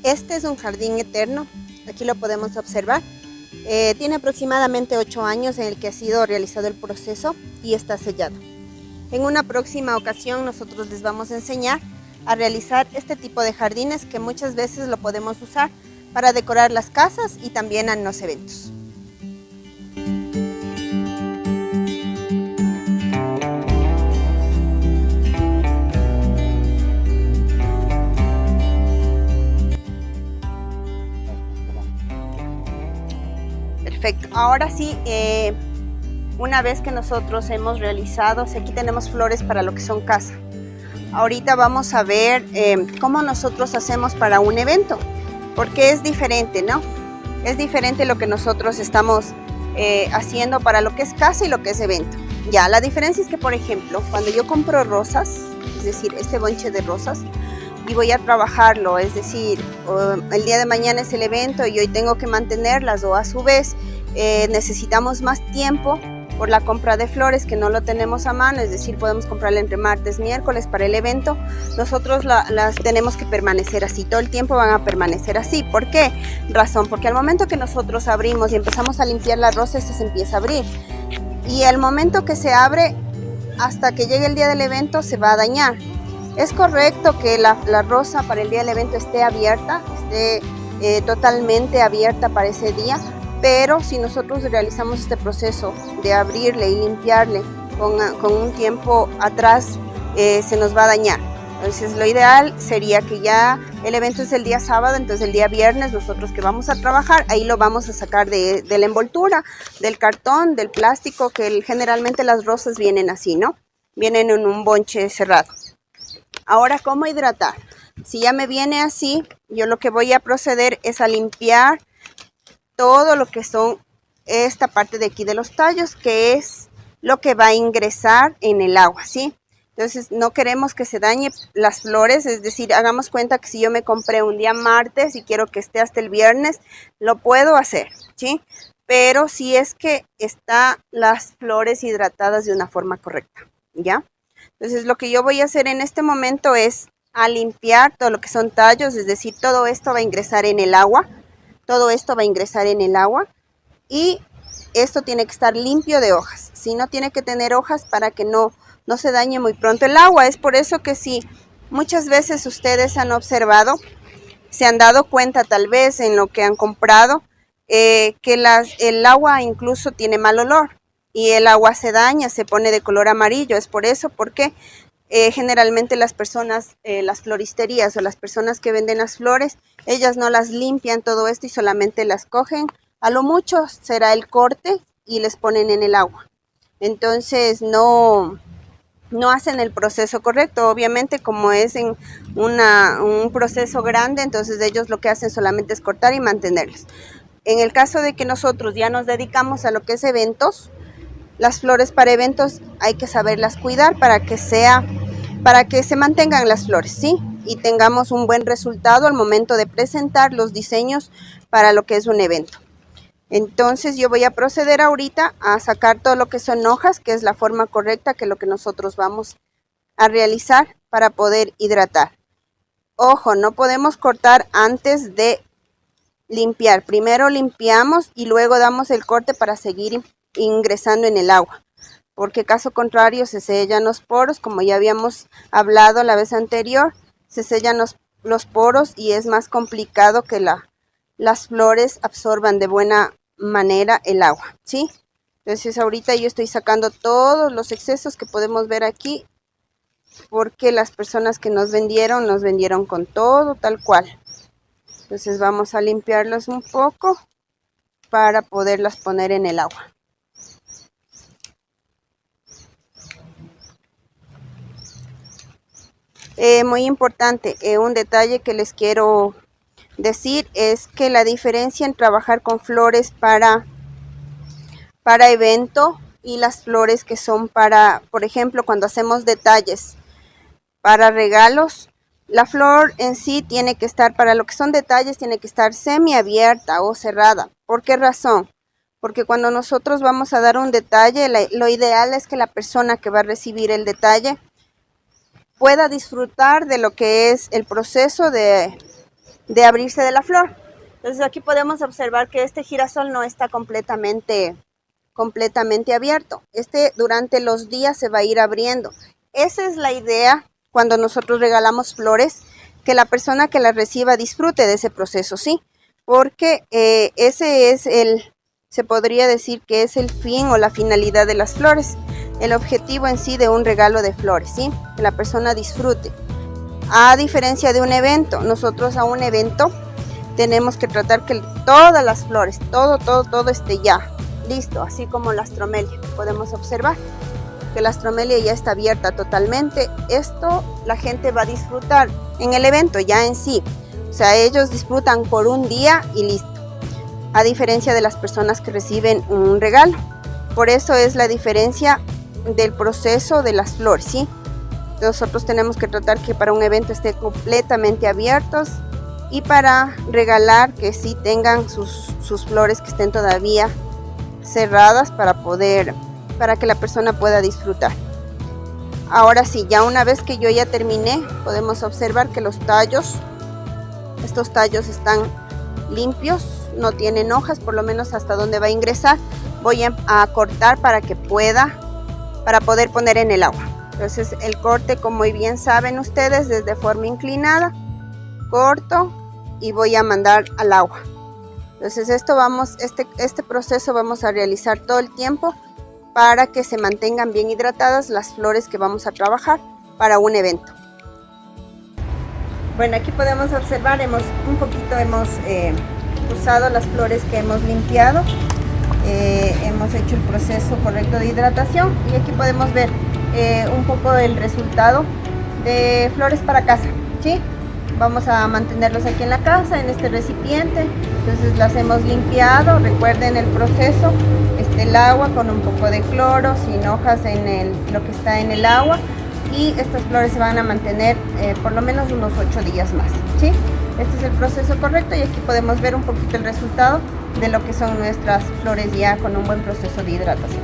Este es un jardín eterno, aquí lo podemos observar. Tiene aproximadamente 8 años en el que ha sido realizado el proceso y está sellado. En una próxima ocasión nosotros les vamos a enseñar a realizar este tipo de jardines que muchas veces lo podemos usar para decorar las casas y también en los eventos. Perfecto, ahora sí, una vez que nosotros hemos realizado, aquí tenemos flores para lo que son casa. Ahorita vamos a ver cómo nosotros hacemos para un evento, porque es diferente, ¿no? Es diferente lo que nosotros estamos haciendo para lo que es casa y lo que es evento. Ya, la diferencia es que, por ejemplo, cuando yo compro rosas, es decir, este bonche de rosas, y voy a trabajarlo, es decir, el día de mañana es el evento y hoy tengo que mantenerlas, o a su vez necesitamos más tiempo por la compra de flores que no lo tenemos a mano, es decir, podemos comprarla entre martes, miércoles para el evento. Nosotros las tenemos que permanecer así, todo el tiempo van a permanecer así. ¿Por qué razón? Porque al momento que nosotros abrimos y empezamos a limpiar la rosa, se empieza a abrir, y el momento que se abre hasta que llegue el día del evento se va a dañar. Es correcto que la rosa para el día del evento esté abierta, esté totalmente abierta para ese día, pero si nosotros realizamos este proceso de abrirle y limpiarle con un tiempo atrás, se nos va a dañar. Entonces lo ideal sería que ya el evento es el día sábado, entonces el día viernes nosotros que vamos a trabajar, ahí lo vamos a sacar de la envoltura, del cartón, del plástico, que generalmente las rosas vienen así, ¿no? Vienen en un bonche cerrado. Ahora, ¿cómo hidratar? Si ya me viene así, yo lo que voy a proceder es a limpiar todo lo que son esta parte de aquí de los tallos, que es lo que va a ingresar en el agua, ¿sí? Entonces no queremos que se dañe las flores, es decir, hagamos cuenta que si yo me compré un día martes y quiero que esté hasta el viernes, lo puedo hacer, ¿sí? Pero si es que están las flores hidratadas de una forma correcta, ¿ya? Entonces lo que yo voy a hacer en este momento es a limpiar todo lo que son tallos, es decir, todo esto va a ingresar en el agua, todo esto va a ingresar en el agua, y esto tiene que estar limpio de hojas, si no tiene que tener hojas para que no se dañe muy pronto el agua. Es por eso que si muchas veces ustedes han observado, se han dado cuenta tal vez en lo que han comprado, que el agua incluso tiene mal olor y el agua se daña, se pone de color amarillo. Es por eso, porque generalmente las personas, las floristerías o las personas que venden las flores, ellas no las limpian todo esto y solamente las cogen, a lo mucho será el corte y les ponen en el agua. Entonces no hacen el proceso correcto. Obviamente, como es en un proceso grande, entonces ellos lo que hacen solamente es cortar y mantenerlos. En el caso de que nosotros ya nos dedicamos a lo que es eventos, las flores para eventos hay que saberlas cuidar para que se mantengan las flores, ¿sí? Y tengamos un buen resultado al momento de presentar los diseños para lo que es un evento. Entonces yo voy a proceder ahorita a sacar todo lo que son hojas, que es la forma correcta que lo que nosotros vamos a realizar para poder hidratar. Ojo, no podemos cortar antes de limpiar. Primero limpiamos y luego damos el corte para seguir ingresando en el agua, porque caso contrario se sellan los poros, como ya habíamos hablado la vez anterior, se sellan los poros y es más complicado que las flores absorban de buena manera el agua, ¿sí? Entonces ahorita yo estoy sacando todos los excesos que podemos ver aquí, porque las personas que nos vendieron con todo tal cual. Entonces vamos a limpiarlos un poco para poderlas poner en el agua. Muy importante, un detalle que les quiero decir es que la diferencia en trabajar con flores para evento y las flores que son para, por ejemplo, cuando hacemos detalles para regalos, la flor en sí tiene que estar, para lo que son detalles, tiene que estar semiabierta o cerrada. ¿Por qué razón? Porque cuando nosotros vamos a dar un detalle, lo ideal es que la persona que va a recibir el detalle pueda disfrutar de lo que es el proceso de de abrirse de la flor. Entonces aquí podemos observar que este girasol no está completamente abierto. Durante los días se va a ir abriendo. Esa es la idea cuando nosotros regalamos flores, que la persona que las reciba disfrute de ese proceso, ¿sí? Porque ese es se podría decir que es el fin o la finalidad de las flores, el objetivo en sí de un regalo de flores, ¿sí? Que la persona disfrute. A diferencia de un evento, nosotros a un evento tenemos que tratar que todas las flores, todo esté ya listo, así como la astromelia. Podemos observar que la astromelia ya está abierta totalmente. Esto la gente va a disfrutar en el evento ya en sí. O sea, ellos disfrutan por un día y listo. A diferencia de las personas que reciben un regalo. Por eso es la diferencia del proceso de las flores, ¿sí? Nosotros tenemos que tratar que para un evento esté completamente abiertos y para regalar que sí tengan sus flores que estén todavía cerradas para que la persona pueda disfrutar. Ahora sí, ya una vez que yo ya terminé, podemos observar que estos tallos están limpios, no tienen hojas, por lo menos hasta donde va a ingresar. Voy a cortar para poder poner en el agua. Entonces el corte, como muy bien saben ustedes, es de forma inclinada. Corto y voy a mandar al agua. Entonces este proceso vamos a realizar todo el tiempo para que se mantengan bien hidratadas las flores que vamos a trabajar para un evento. Bueno, aquí podemos observar, hemos usado las flores que hemos limpiado, hemos hecho el proceso correcto de hidratación y aquí podemos ver un poco el resultado de flores para casa, ¿sí? Vamos a mantenerlos aquí en la casa, en este recipiente. Entonces las hemos limpiado, recuerden el proceso, el agua con un poco de cloro, sin hojas en lo que está en el agua, y estas flores se van a mantener por lo menos unos 8 días más, ¿sí? Este es el proceso correcto y aquí podemos ver un poquito el resultado de lo que son nuestras flores ya con un buen proceso de hidratación.